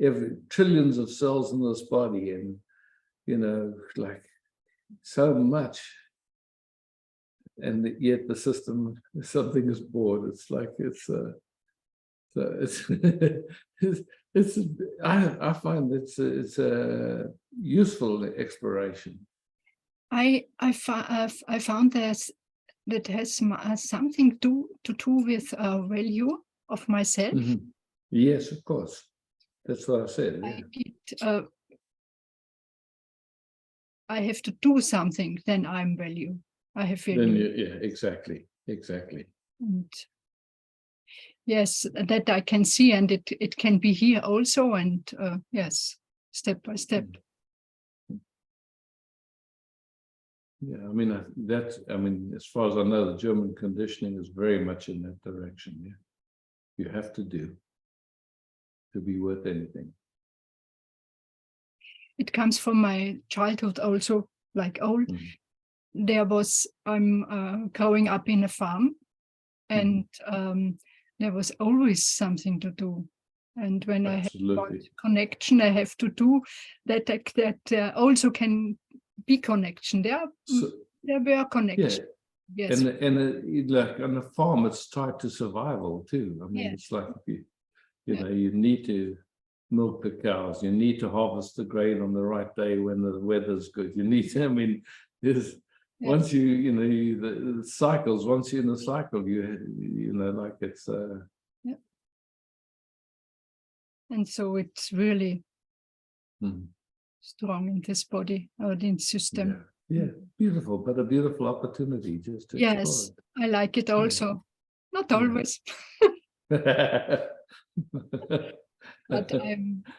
every trillions of cells in this body, and like so much. And yet the system, something is bored. It's like so it's I find it's a useful exploration. I found that has something to do with value of myself. Mhm. Yes, of course. That's what I said. Yeah. I have to do something, then I'm value. I have value. Yeah, exactly. And yes, that I can see, and it can be here also, and yes, step by step. Yeah, I mean as far as I know, the German conditioning is very much in that direction. Yeah, you have to do to be worth anything. It comes from my childhood also, like old. I'm growing up in a farm, and there was always something to do. And when Absolutely. I have connection, I have to do that. That also can be connection. There were connection. Yeah. Yes. And like on a farm, it's tied to survival too. I mean, it's like you need to milk the cows. You need to harvest the grain on the right day when the weather's good. You need to. I mean, there's once the cycles. Once you're in the cycle, like it's. And so it's really strong in this body or in system. Yeah, beautiful, but a beautiful opportunity just to explore Yes, it. I like it also. Not always. But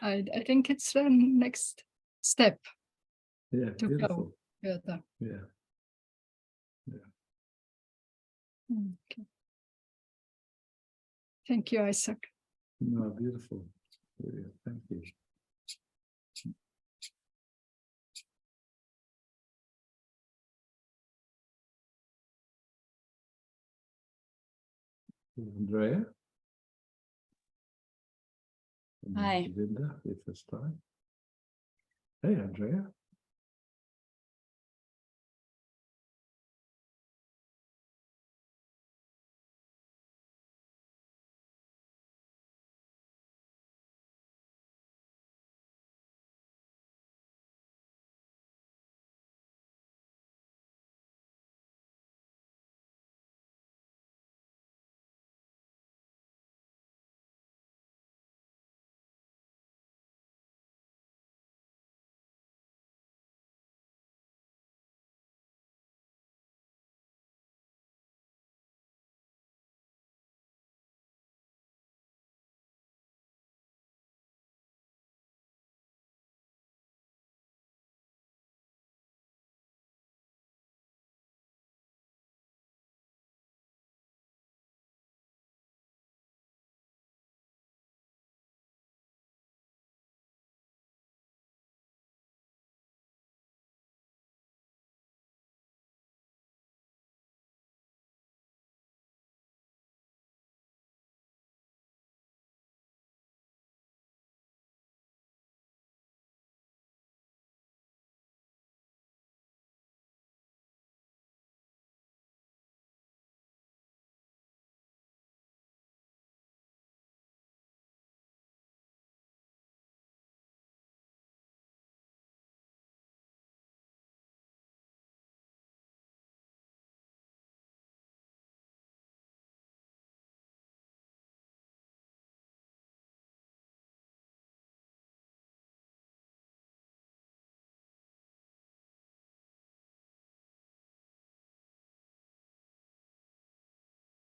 I think it's the next step. Yeah, to beautiful. go further. Yeah. Okay. Thank you, Isaac. No, beautiful. Yeah, thank you. Andrea? Hi. Linda, if it's time. Hey, Andrea.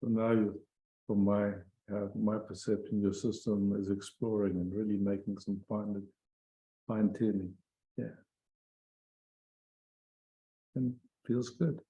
So now from my perception, your system is exploring and really making some fine tuning. Yeah. And feels good.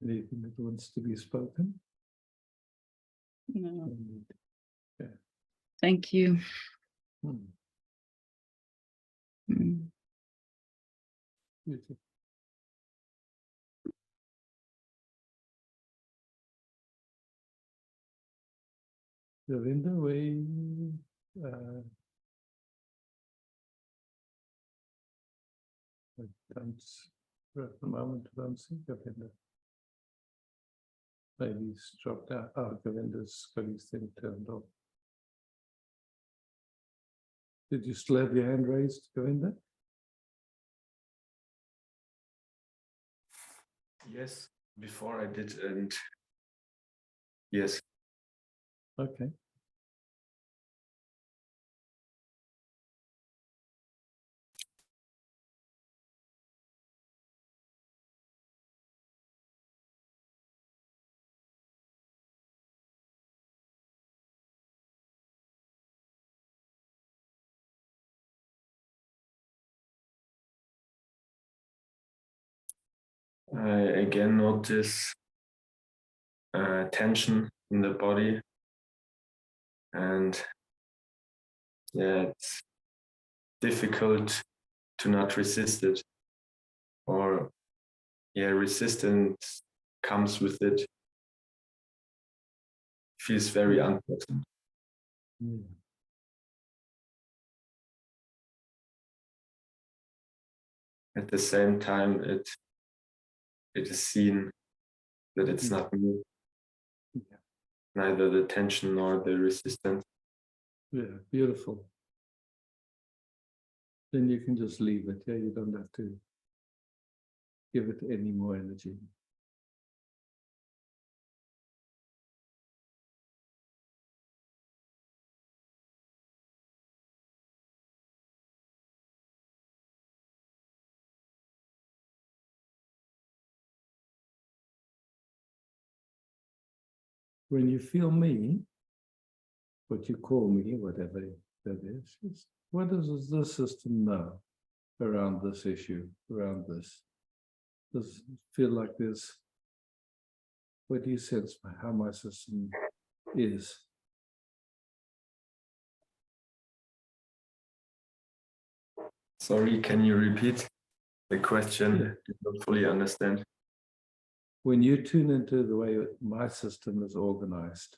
Anything that wants to be spoken? No. Yeah. Thank you. Hmm. Mm. Beautiful. Govinda, uh, I don't, at the moment, I don't see Govinda. Maybe he's dropped out. Oh, Govinda's got his thing turned off. Did you still have your hand raised, Govinda? Yes, before I did, and yes. Okay. I again notice tension in the body, and yeah, it's difficult to not resist it, or yeah, resistance comes with it. Feels very unpleasant. Yeah. At the same time, it is seen that it's not me, Yeah. neither the tension nor the resistance. Yeah, beautiful. Then you can just leave it. Yeah, you don't have to give it any more energy. When you feel me, what you call me, whatever that is what does the system know around this issue, around this? Does it feel like this? What do you sense how my system is? Sorry, can you repeat the question? Yeah. I don't fully understand. When you tune into the way my system is organized,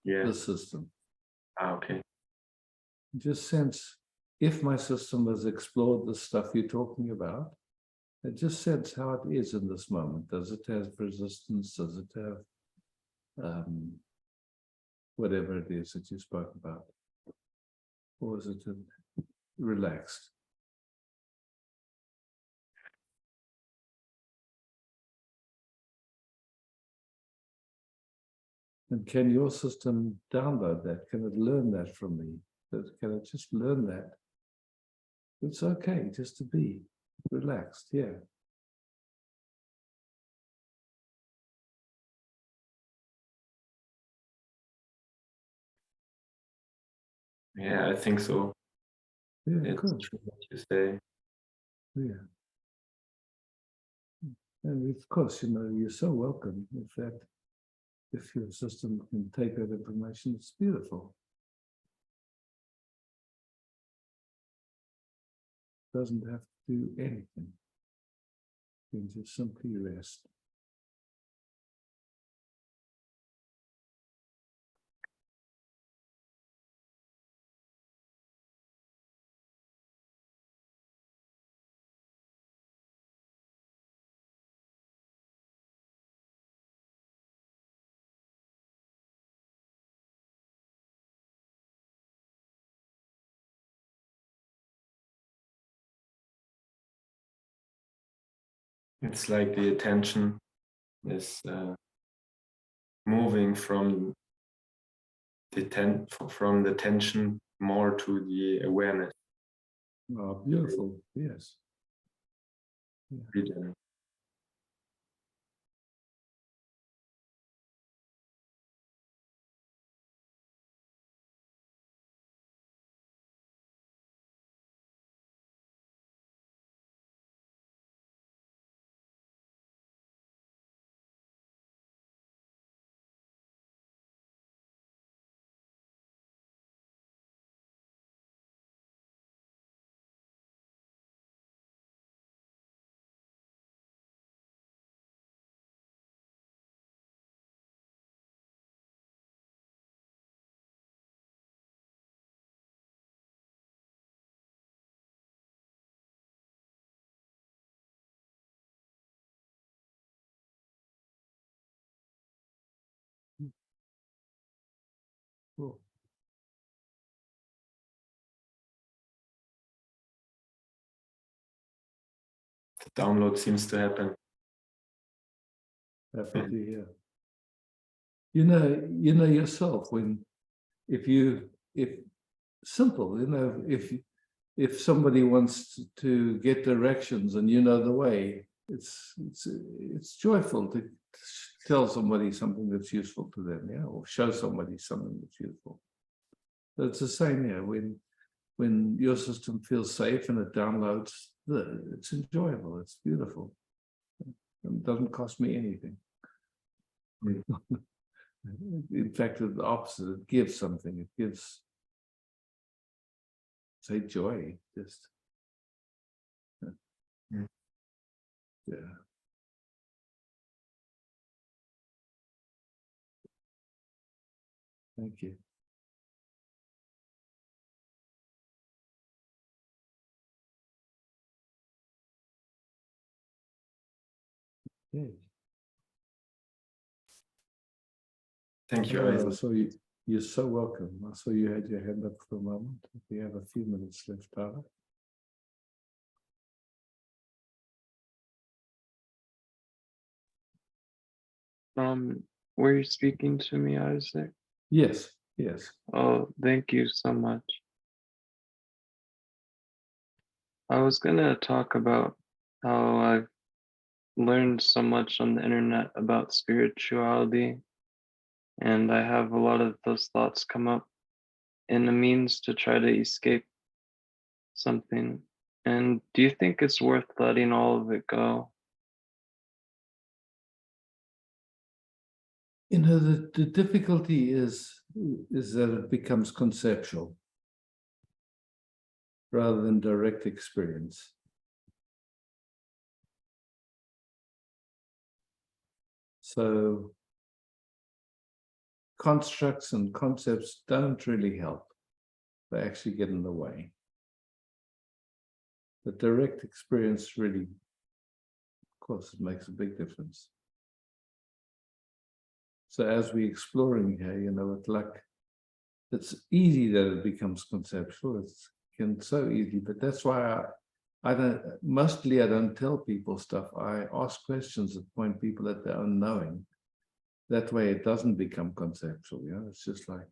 Yeah. the system, Okay. just sense if my system has explored the stuff you're talking about, it just sense how it is in this moment. Does it have resistance? Does it have whatever it is that you spoke about? Or is it relaxed? And can your system download that? Can it learn that from me? Can it just learn that? It's okay just to be relaxed, yeah. Yeah, I think so. Yeah, It's cool. true what you say. Yeah. And of course, you're so welcome. In fact, if your system can take that information, it's beautiful. Doesn't have to do anything. You can just simply rest. It's like the attention is moving from from the tension more to the awareness. Oh, beautiful. Yes. Freedom. Cool. The download seems to happen. Happy to hear. You know yourself when, if simple, if somebody wants to get directions and you know the way, it's joyful to tell somebody something that's useful to them, yeah, or show somebody something that's useful. So it's the same here. When your system feels safe and it downloads, it's enjoyable. It's beautiful. It doesn't cost me anything. In fact, it's the opposite. It gives something. It gives, say, joy. Just, yeah. Thank you. Yes. Thank you, Oh, Isaac. so you're so welcome. I saw you had your hand up for a moment. We have a few minutes left, Tyler. Were you speaking to me, Isaac? Yes, yes. Oh, thank you so much. I was gonna talk about how I've learned so much on the internet about spirituality, and I have a lot of those thoughts come up in a means to try to escape something. And do you think it's worth letting all of it go? You know, the difficulty is that it becomes conceptual rather than direct experience. So constructs and concepts don't really help. They actually get in the way. The direct experience really, of course, it makes a big difference. So as we're exploring here, you know, it's easy that it becomes conceptual. It's so easy, but that's why I don't tell people stuff. I ask questions that point people at their own knowing. That way it doesn't become conceptual, you know, it's just like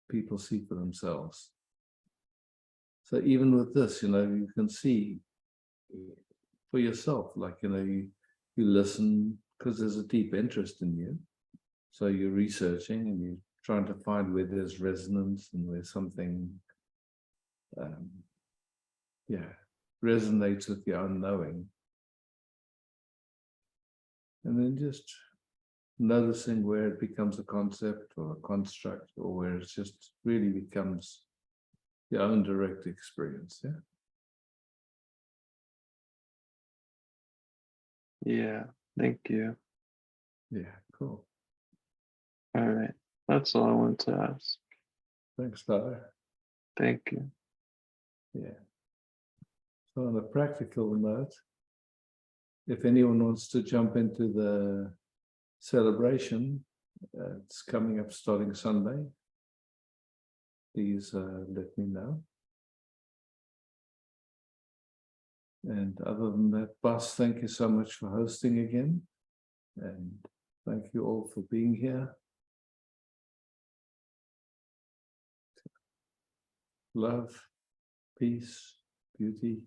people see for themselves. So even with this, you know, you can see for yourself, like, you know, you listen because there's a deep interest in you. So you're researching and you're trying to find where there's resonance and where something, resonates with your own knowing. And then just noticing where it becomes a concept or a construct, or where it just really becomes your own direct experience. Yeah. Yeah, thank you. Yeah, cool. All right, that's all I want to ask. Thanks, Tyler. Thank you. Yeah. So on a practical note, if anyone wants to jump into the celebration, it's coming up starting Sunday. Please let me know. And other than that, Bas, thank you so much for hosting again. And thank you all for being here. Love, peace, beauty,